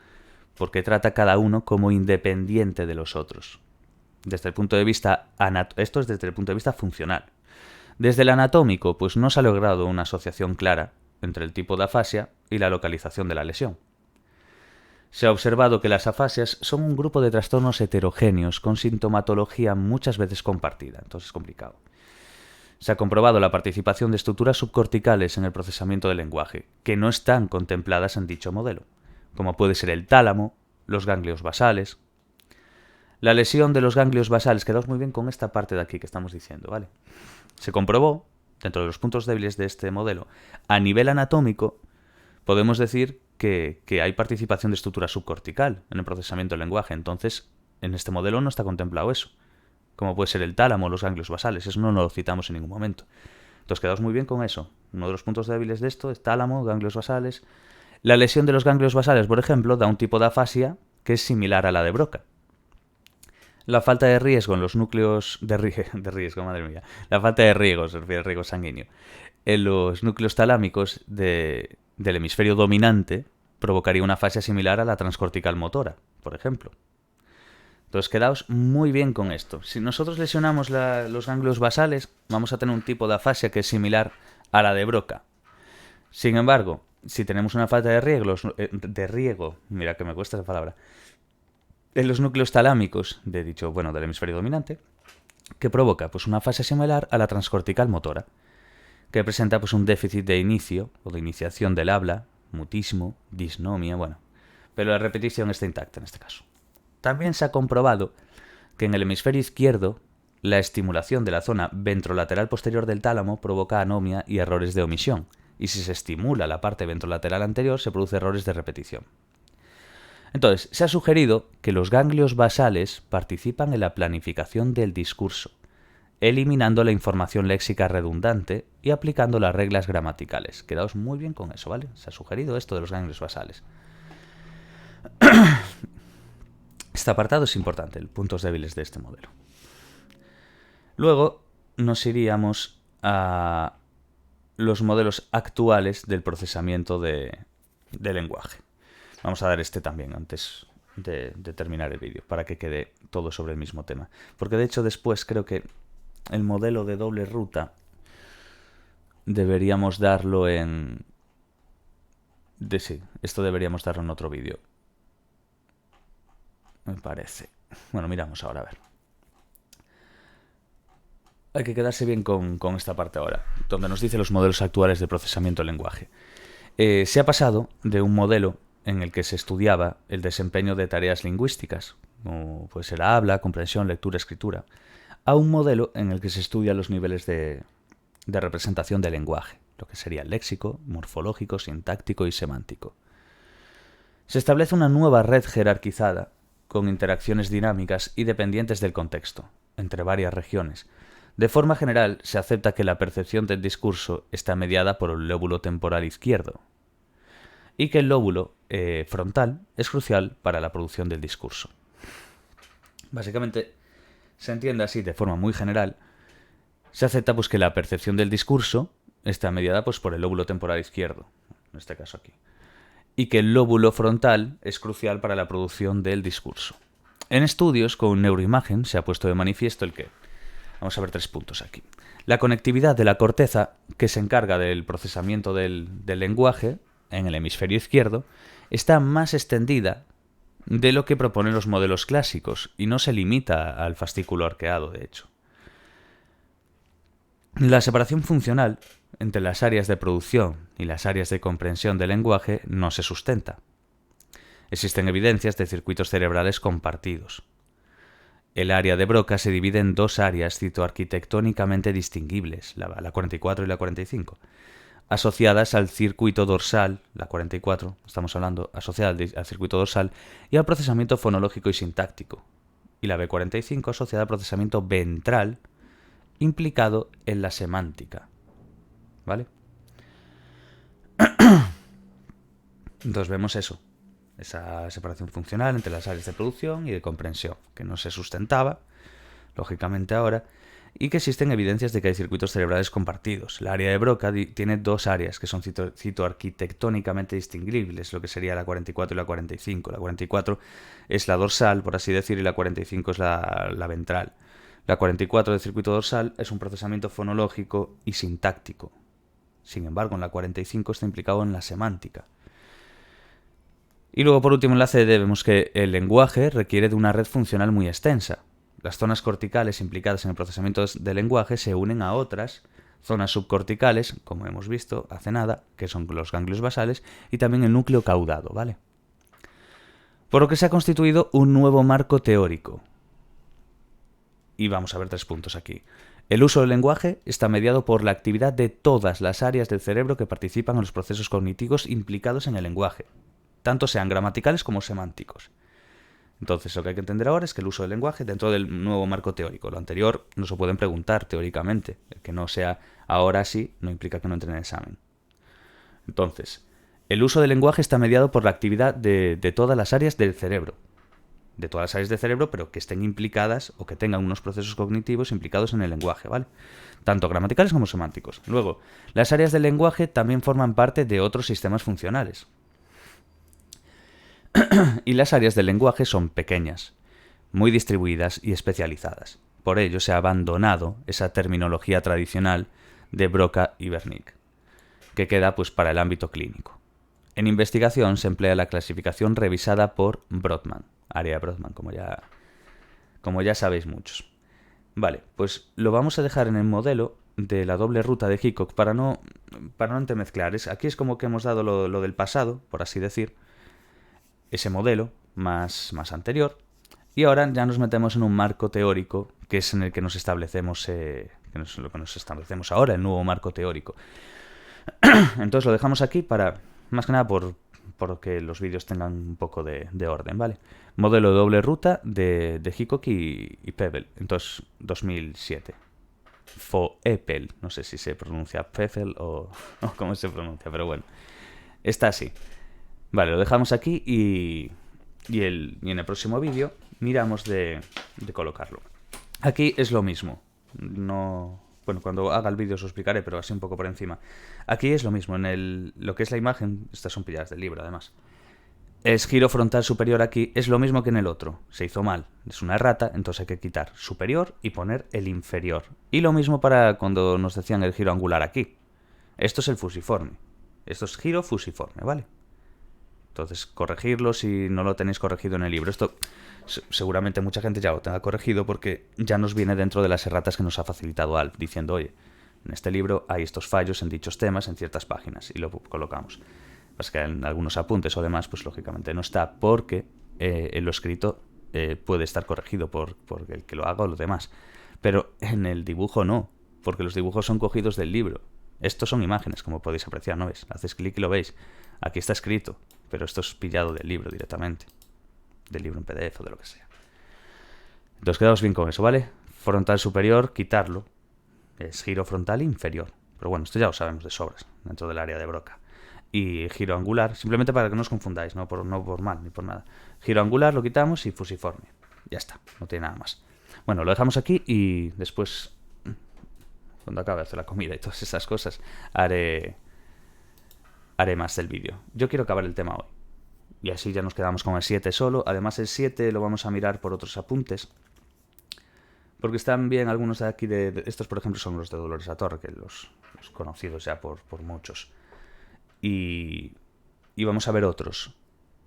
porque trata cada uno como independiente de los otros. Desde el punto de vista esto es desde el punto de vista funcional. Desde el anatómico, pues no se ha logrado una asociación clara entre el tipo de afasia y la localización de la lesión. Se ha observado que las afasias son un grupo de trastornos heterogéneos con sintomatología muchas veces compartida, entonces es complicado. Se ha comprobado la participación de estructuras subcorticales en el procesamiento del lenguaje, que no están contempladas en dicho modelo, como puede ser el tálamo, los ganglios basales. La lesión de los ganglios basales, quedaos muy bien con esta parte de aquí que estamos diciendo, ¿vale? Se comprobó, dentro de los puntos débiles de este modelo, a nivel anatómico, podemos decir que hay participación de estructura subcortical en el procesamiento del lenguaje. Entonces, en este modelo no está contemplado eso. Como puede ser el tálamo o los ganglios basales. Eso no lo citamos en ningún momento. Entonces, quedaos muy bien con eso. Uno de los puntos débiles de esto es tálamo, ganglios basales. La lesión de los ganglios basales, por ejemplo, da un tipo de afasia que es similar a la de Broca. La falta de riesgo en los núcleos de riesgo, madre mía. La falta de riesgo, se refiere al riesgo sanguíneo. En los núcleos talámicos del hemisferio dominante provocaría una afasia similar a la transcortical motora, por ejemplo. Entonces, quedaos muy bien con esto. Si nosotros lesionamos los ganglios basales, vamos a tener un tipo de afasia que es similar a la de Broca. Sin embargo, si tenemos una falta de riego, mira que me cuesta esa palabra, en los núcleos talámicos del hemisferio dominante, que provoca pues una afasia similar a la transcortical motora, que presenta pues un déficit de inicio o de iniciación del habla, mutismo, disnomia, pero la repetición está intacta en este caso. También se ha comprobado que en el hemisferio izquierdo la estimulación de la zona ventrolateral posterior del tálamo provoca anomia y errores de omisión, y si se estimula la parte ventrolateral anterior se produce errores de repetición. Entonces, se ha sugerido que los ganglios basales participan en la planificación del discurso, eliminando la información léxica redundante y aplicando las reglas gramaticales. Quedaos muy bien con eso, ¿vale? Se ha sugerido esto de los ganglios basales. Este apartado es importante, los puntos débiles de este modelo. Luego nos iríamos a los modelos actuales del procesamiento de lenguaje. Vamos a dar este también antes de terminar el vídeo, para que quede todo sobre el mismo tema. Porque de hecho después creo que el modelo de doble ruta deberíamos darlo en... esto deberíamos darlo en otro vídeo. Me parece. Bueno, miramos ahora, a ver. Hay que quedarse bien con esta parte ahora, donde nos dice los modelos actuales de procesamiento del lenguaje. Se ha pasado de un modelo en el que se estudiaba el desempeño de tareas lingüísticas, como puede ser habla, comprensión, lectura, escritura, a un modelo en el que se estudian los niveles de representación del lenguaje, lo que sería el léxico, morfológico, sintáctico y semántico. Se establece una nueva red jerarquizada con interacciones dinámicas y dependientes del contexto, entre varias regiones. De forma general, se acepta que la percepción del discurso está mediada por el lóbulo temporal izquierdo y que el lóbulo frontal es crucial para la producción del discurso. Básicamente, se entiende así de forma muy general, se acepta pues que la percepción del discurso está mediada pues por el lóbulo temporal izquierdo, en este caso aquí, y que el lóbulo frontal es crucial para la producción del discurso. En estudios con neuroimagen se ha puesto de manifiesto el que... Vamos a ver 3 puntos aquí. La conectividad de la corteza, que se encarga del procesamiento del lenguaje en el hemisferio izquierdo, está más extendida de lo que proponen los modelos clásicos y no se limita al fascículo arqueado, de hecho. La separación funcional entre las áreas de producción y las áreas de comprensión del lenguaje no se sustenta. Existen evidencias de circuitos cerebrales compartidos. El área de Broca se divide en 2 áreas citoarquitectónicamente distinguibles, la 44 y la 45, asociadas al circuito dorsal, la 44, estamos hablando, asociada al circuito dorsal y al procesamiento fonológico y sintáctico, y la B45 asociada al procesamiento ventral implicado en la semántica. ¿Vale? Entonces vemos eso. Esa separación funcional entre las áreas de producción y de comprensión, que no se sustentaba, lógicamente ahora, y que existen evidencias de que hay circuitos cerebrales compartidos. La área de Broca tiene 2 áreas que son citoarquitectónicamente distinguibles, lo que sería la 44 y la 45. La 44 es la dorsal, por así decir, y la 45 es la ventral. La 44 del circuito dorsal es un procesamiento fonológico y sintáctico. Sin embargo, en la 45 está implicado en la semántica. Y luego, por último, en la CD vemos que el lenguaje requiere de una red funcional muy extensa. Las zonas corticales implicadas en el procesamiento del lenguaje se unen a otras zonas subcorticales, como hemos visto hace nada, que son los ganglios basales, y también el núcleo caudado, ¿vale? Por lo que se ha constituido un nuevo marco teórico. Y vamos a ver 3 puntos aquí. El uso del lenguaje está mediado por la actividad de todas las áreas del cerebro que participan en los procesos cognitivos implicados en el lenguaje, tanto sean gramaticales como semánticos. Entonces, lo que hay que entender ahora es que el uso del lenguaje dentro del nuevo marco teórico. Lo anterior no se pueden preguntar teóricamente. El que no sea ahora sí no implica que no entre en el examen. Entonces, el uso del lenguaje está mediado por la actividad de todas las áreas del cerebro. De todas las áreas del cerebro, pero que estén implicadas o que tengan unos procesos cognitivos implicados en el lenguaje, ¿vale? Tanto gramaticales como semánticos. Luego, las áreas del lenguaje también forman parte de otros sistemas funcionales. Y las áreas del lenguaje son pequeñas, muy distribuidas y especializadas. Por ello se ha abandonado esa terminología tradicional de Broca y Wernicke, que queda pues para el ámbito clínico. En investigación se emplea la clasificación revisada por Brodmann, área Brodmann, como ya sabéis muchos. Vale, pues lo vamos a dejar en el modelo de la doble ruta de Hickok para no entremezclar. Aquí es como que hemos dado lo del pasado, por así decir, ese modelo más anterior, y ahora ya nos metemos en un marco teórico que es en el que nos establecemos, lo que nos establecemos ahora, el nuevo marco teórico. Entonces lo dejamos aquí para, más que nada por que los vídeos tengan un poco de orden, ¿vale? Modelo de doble ruta de Hickok y Pebble, entonces 2007. Foepel, no sé si se pronuncia Pebble o cómo se pronuncia, pero bueno, está así. Vale, lo dejamos aquí y en el próximo vídeo miramos de colocarlo. Aquí es lo mismo. Bueno, cuando haga el vídeo os lo explicaré, pero así un poco por encima. Aquí es lo mismo. Lo que es la imagen, estas son pilladas del libro además. Es giro frontal superior aquí, es lo mismo que en el otro. Se hizo mal. Es una errata, entonces hay que quitar superior y poner el inferior. Y lo mismo para cuando nos decían el giro angular aquí. Esto es el fusiforme. Esto es giro fusiforme, ¿vale? Entonces, corregirlo si no lo tenéis corregido en el libro. Esto seguramente mucha gente ya lo tenga corregido porque ya nos viene dentro de las erratas que nos ha facilitado Alf, diciendo, oye, en este libro hay estos fallos en dichos temas en ciertas páginas, y lo colocamos. Pues que en algunos apuntes o demás, pues lógicamente no está, porque en lo escrito puede estar corregido por el que lo haga o lo demás. Pero en el dibujo no, porque los dibujos son cogidos del libro. Estos son imágenes, como podéis apreciar, ¿no ves? Haces clic y lo veis. Aquí está escrito, pero esto es pillado del libro directamente. Del libro en PDF o de lo que sea. Entonces quedaos bien con eso, ¿vale? Frontal superior, quitarlo. Es giro frontal inferior. Pero bueno, esto ya lo sabemos de sobras, dentro del área de Broca. Y giro angular, simplemente para que no os confundáis, no por mal ni por nada. Giro angular lo quitamos y fusiforme. Ya está, no tiene nada más. Bueno, lo dejamos aquí y después, cuando acabe de hacer la comida y todas esas cosas, haré más del vídeo. Yo quiero acabar el tema hoy. Y así ya nos quedamos con el 7 solo. Además el 7 lo vamos a mirar por otros apuntes. Porque están bien algunos de aquí estos, por ejemplo, son los de Dolores Atorre, que los conocidos ya por muchos. Y vamos a ver otros.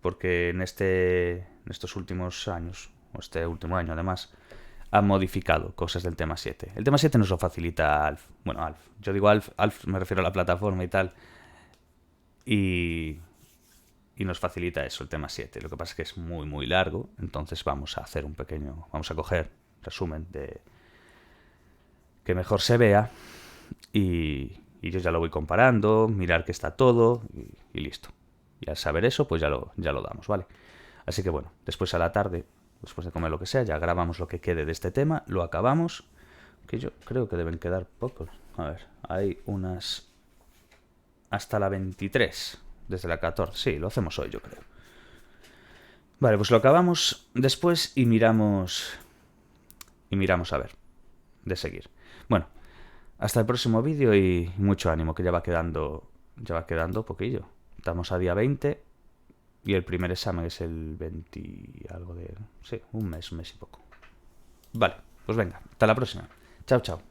Porque en estos últimos años, o este último año además, han modificado cosas del tema 7. El tema 7 nos lo facilita Alf. Bueno, Alf. Yo digo Alf me refiero a la plataforma y tal. Y nos facilita eso, el tema 7. Lo que pasa es que es muy, muy largo. Entonces vamos a hacer vamos a coger resumen de que mejor se vea. Y yo ya lo voy comparando, mirar que está todo y listo. Y al saber eso, pues ya lo damos, ¿vale? Así que bueno, después a la tarde, después de comer lo que sea, ya grabamos lo que quede de este tema, lo acabamos, que yo creo que deben quedar pocos. A ver, hay unas hasta la 23, desde la 14, sí, lo hacemos hoy yo creo. Vale, pues lo acabamos después y miramos a ver, de seguir. Bueno, hasta el próximo vídeo y mucho ánimo, que ya va quedando poquillo. Estamos a día 20 y el primer examen es el 20 y algo de... Sí, un mes y poco. Vale, pues venga, hasta la próxima. Chao, chao.